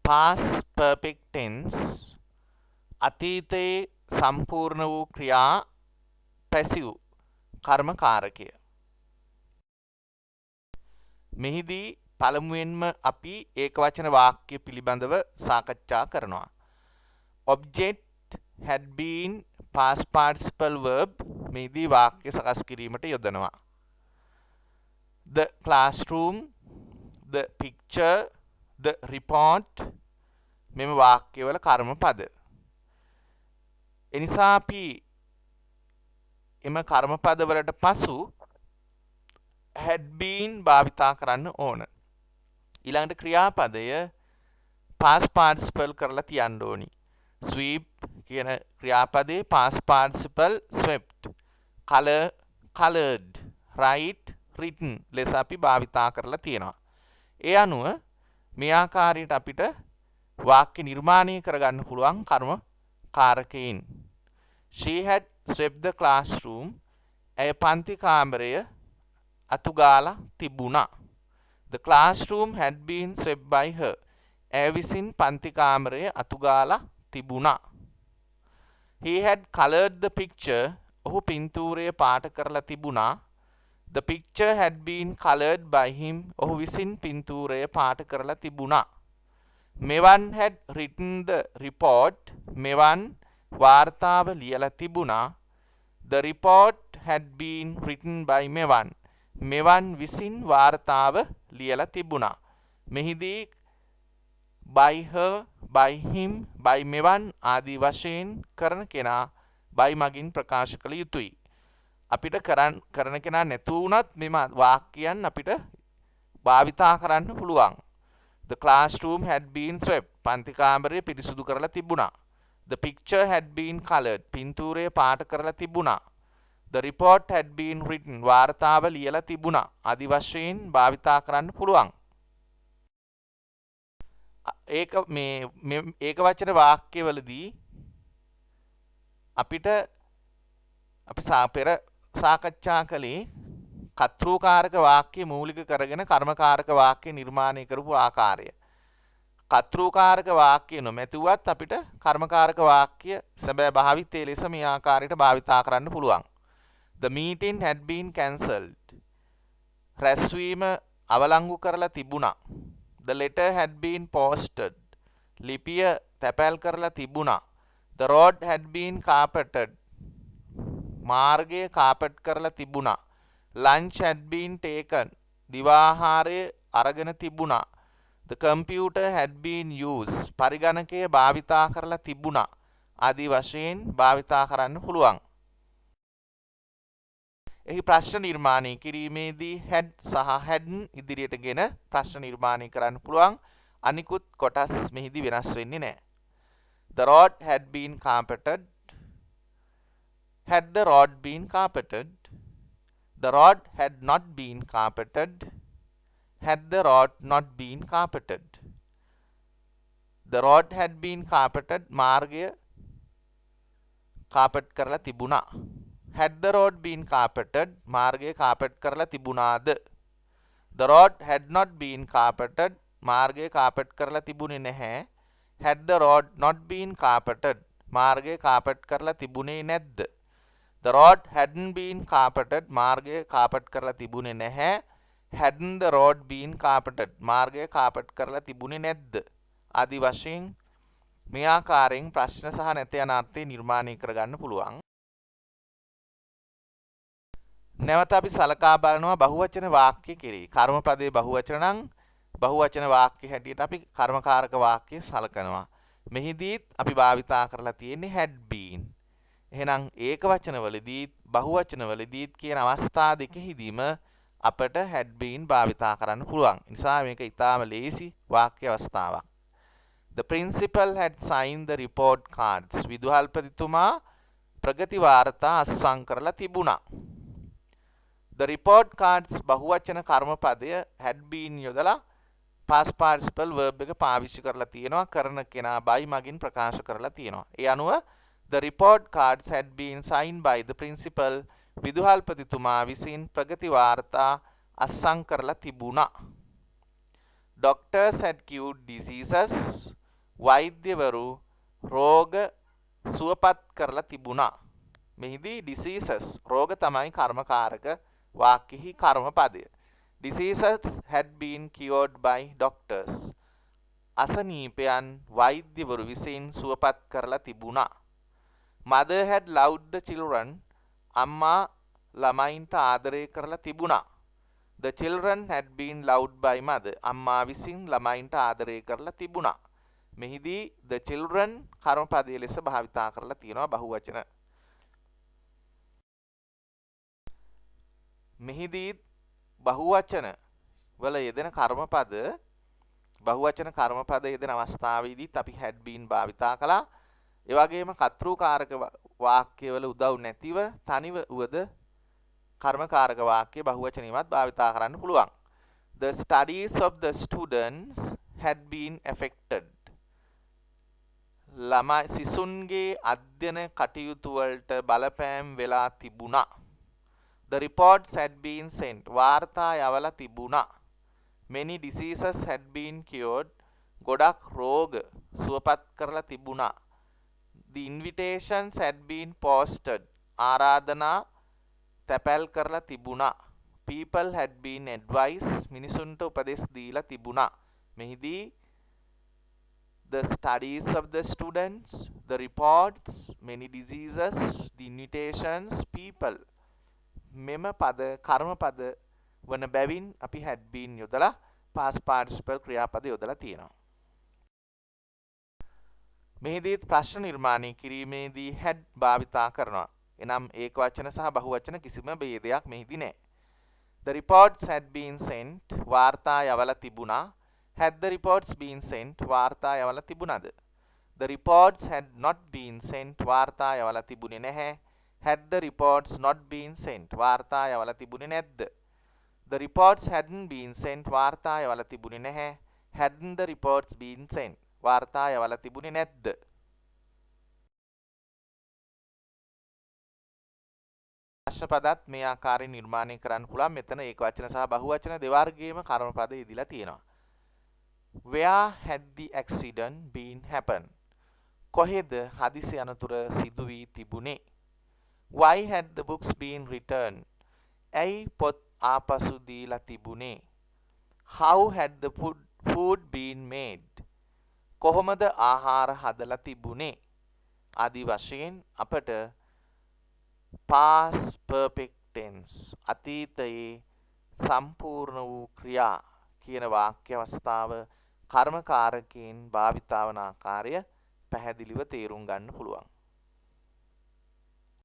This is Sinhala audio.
past perfect tense අතීතයේ සම්පූර්ණ වූ ක්‍රියා passive කර්ම කාරකය. මෙහිදී පළමුවෙන්ම අපි ඒකවචන වාක්‍ය පිළිබඳව සාකච්ඡා කරනවා. Object had been past participle verb මෙහිදී වාක්‍ය සකස් කිරීමට යොදනවා. The classroom, the picture, the report මෙම වාක්‍යවල කර්ම පද. එනිසා අපි එම කර්ම පද වලට පසු had been භාවිතා කරන්න ඕන. ඊළඟට ක්‍රියාපදය past participle කරලා තියන්න ඕනි. sweep කියන ක්‍රියාපදේ past participle swept, color colored, write written ලෙස අපි භාවිතා කරලා තියෙනවා. ඒ අනුව මේ ආකාරයට අපිට වාක්‍ය නිර්මාණය කරගන්න පුළුවන් කර්ම කාරකයින්. She had swept the classroom. ඇය පන්ති කාමරය අතුගාලා තිබුණා. The classroom had been swept by her. ඇය විසින් පන්ති කාමරය අතුගාලා තිබුණා. He had colored the picture. ඔහු පින්තූරය පාට කරලා තිබුණා. The picture had been colored by him. ඔහු විසින් පින්තූරය පාට කරලා තිබුණා. මෙවන් had written the report. මෙවන් වාර්තාව ලියලා තිබුණා. The report had been written by මෙවන්. මෙවන් විසින් වාර්තාව ලියලා තිබුණා. මෙහිදී by her, by him, by මෙවන් ආදී වශයෙන් කරන කෙනා by මගින් ප්‍රකාශ කළ යුතුයි. අපිට කරන කෙනා නැතු වුණත් මෙම වාක්‍යයන් අපිට භාවිතා කරන්න පුළුවන්. The classroom had been swept. පන්ති කාමරය පිරිසිදු කරලා තිබුණා. The picture had been colored. පින්තූරය පාට කරලා තිබුණා. The report had been written. වාර්තාව ලියලා තිබුණා. ආදි වශයෙන් භාවිතා කරන්න පුළුවන්. ඒක වචන වාක්‍යවලදී අපිට අපි පෙර සාකච්ඡා කළේ කර්තෘකාරක වාක්‍ය මූලික කරගෙන කර්මකාරක වාක්‍ය නිර්මාණය කරපු ආකාරය. කර්තෘකාරක වාක්‍ය නොමැතිවත් අපිට කර්මකාරක වාක්‍ය සැබෑ භාවිතයේ ලෙස මේ ආකාරයට භාවිතා කරන්න පුළුවන්. The meeting had been cancelled. රැස්වීම අවලංගු කරලා තිබුණා. The letter had been posted. ලිපිය තැපැල් කරලා තිබුණා. The road had been carpeted. මාර්ගය කාපට් කරලා තිබුණා. Lunch had been taken. දිවාහාරය අරගෙන තිබුණා. The computer had been used. පරිගණකය භාවිතා කරලා තිබුණා. ආදී වශයෙන් භාවිතා කරන්න පුළුවන්. එහි ප්‍රශ්න නිර්මාණය කිරීමේදී had සහ hadn't ඉදිරියටගෙන ප්‍රශ්න නිර්මාණය කරන්න පුළුවන්. අනිකුත් කොටස් මෙහිදී වෙනස් වෙන්නේ නැහැ. The road had been carpeted. Had the road been carpeted? The road had not been carpeted. Had the road not been carpeted? The road had been carpeted. මාර්ගය කාපට් කරලා තිබුණා. Had the road been carpeted? මාර්ගය කාපට් කරලා තිබුණාද? The road had not been carpeted. මාර්ගය කාපට් කරලා තිබුණේ නැහැ. Had the road not been carpeted? මාර්ගය කාපට් කරලා තිබුණේ නැද්ද? The road hadn't been carpeted. මාර්ගය කාපට් කරලා තිබුණේ නැහැ. Hadn't the road been carpeted? මාර්ගය කාපට් කරලා තිබුණේ නැද්ද? ආදි වශයෙන් මේ ආකාරයෙන් ප්‍රශ්න සහ නැත යන අර්ථය නිර්මාණය කරගන්න පුළුවන්. නැවත අපි සලකා බලනවා බහුවචන වාක්‍ය කෙරෙහි. කර්මපදයේ බහුවචන නම් බහුවචන වාක්‍ය හැටියට අපි කර්මකාරක වාක්‍ය සලකනවා. මෙහිදීත් අපි භාවිතා කරලා තියෙන්නේ had been. එහෙනම් ඒකවචනවලදීත් බහුවචනවලදීත් කියන අවස්ථා දෙකෙහිදීම අපට had been භාවිතා කරන්න පුළුවන්. නිසා මේක ඊටාම ලේසි වාක්‍ය අවස්ථාවක්. The principal had signed the report cards. විදුහල්පතිතුමා ප්‍රගති වාර්තා අත්සන් කරලා තිබුණා. The report cards බහුවචන කර්මපදය had been යොදලා past participle verb එක පාවිච්චි කරලා තියෙනවා. කරන කෙනා by මගින් ප්‍රකාශ කරලා තියෙනවා. ඒ අනුව the report cards had been signed by the principal. විදුහල්පතිතුමා විසින් ප්‍රගති වාර්තා අත්සන් කරලා තිබුණා. Doctors had cured diseases. වෛද්‍යවරු රෝග සුවපත් කරලා තිබුණා. මෙහිදී diseases රෝග තමයි කර්මකාරක වාක්‍යෙහි කර්මපදය. Diseases had been cured by doctors. අසනීපයන් වෛද්‍යවරු විසින් සුවපත් කරලා තිබුණා. Mother had loved the children. අම්මා ළමයින්ට ආදරය කරලා තිබුණා. The children had been loved by mother. අම්මා විසින් ළමයින්ට ආදරය කරලා තිබුණා. මෙහිදී the children කර්මපදයේ ලෙස භාවිතා කරලා තියෙනවා බහුවචන. මෙහිදී බහුවචන වල යෙදෙන කර්මපද බහුවචන කර්මපද යෙදෙන අවස්ථාවේදීත් අපි had been භාවිතා කළා. ඒ වගේම කර්තෘකාරක වාක්‍යවල උදව් නැතිව තනිව උවද කර්මකාරක වාක්‍ය බහුවචනෙවත් භාවිතා කරන්න පුළුවන්. The studies of the students had been affected. ළමයි සිසුන්ගේ අධ්‍යයන කටයුතු වලට බලපෑම් වෙලා තිබුණා. The reports had been sent. වාර්තා යවලා තිබුණා. Many diseases had been cured. ගොඩක් රෝග සුවපත් කරලා තිබුණා. The invitations had been posted. ආරාධනා තැපැල් කරලා තිබුණා. People had been advised. මිනිසුන්ට උපදෙස් දීලා තිබුණා. මෙහිදී the studies of the students, the reports, many diseases, the invitations, people. මෙම පද කර්මපද වන බැවින් අපි had been යොදලා past participle ක්‍රියාපද යොදලා තියෙනවා. මෙහිදීත් ප්‍රශ්න නිර්මාණය කිරීමේදී had භාවිතා කරනවා. එනම් ඒකවචන සහ බහුවචන කිසිම ભેදයක් මෙහිදී නැහැ. The reports had been sent. වාර්තා යවලා තිබුණා. Had the reports been sent? වාර්තා යවලා තිබුණාද? The reports had not been sent. වාර්තා යවලා තිබුණේ නැහැ. Had the reports not been sent? වාර්තා යවලා තිබුණේ නැද්ද? The reports hadn't been sent. වාර්තා යවලා තිබුණේ නැහැ. Hadn't the reports been sent? වාර්තා යවලා තිබුණේ නැද්ද? ප්‍රශ්න පදත් මේ ආකාරයෙන් නිර්මාණය කරන්න පුළුවන්. මෙතන ඒකවචන සහ බහුවචන දෙවර්ගයේම කර්මපද ඉදිලා තියෙනවා. Where had the accident been happened? කොහෙද හදිසි අනතුර සිදු වී තිබුණේ? Why had the books been returned? ඇයි පොත් ආපසු දීලා තිබුණේ? How had the food been made? කොහොමද ආහාර හදලා තිබුණේ? ආදි වශයෙන් අපට past perfect tense අතීතයේ සම්පූර්ණ වූ ක්‍රියා කියන වාක්‍ය අවස්ථාව කර්මකාරකයෙන් භාවිතා වන ආකාරය පැහැදිලිව තේරුම් ගන්න පුළුවන්.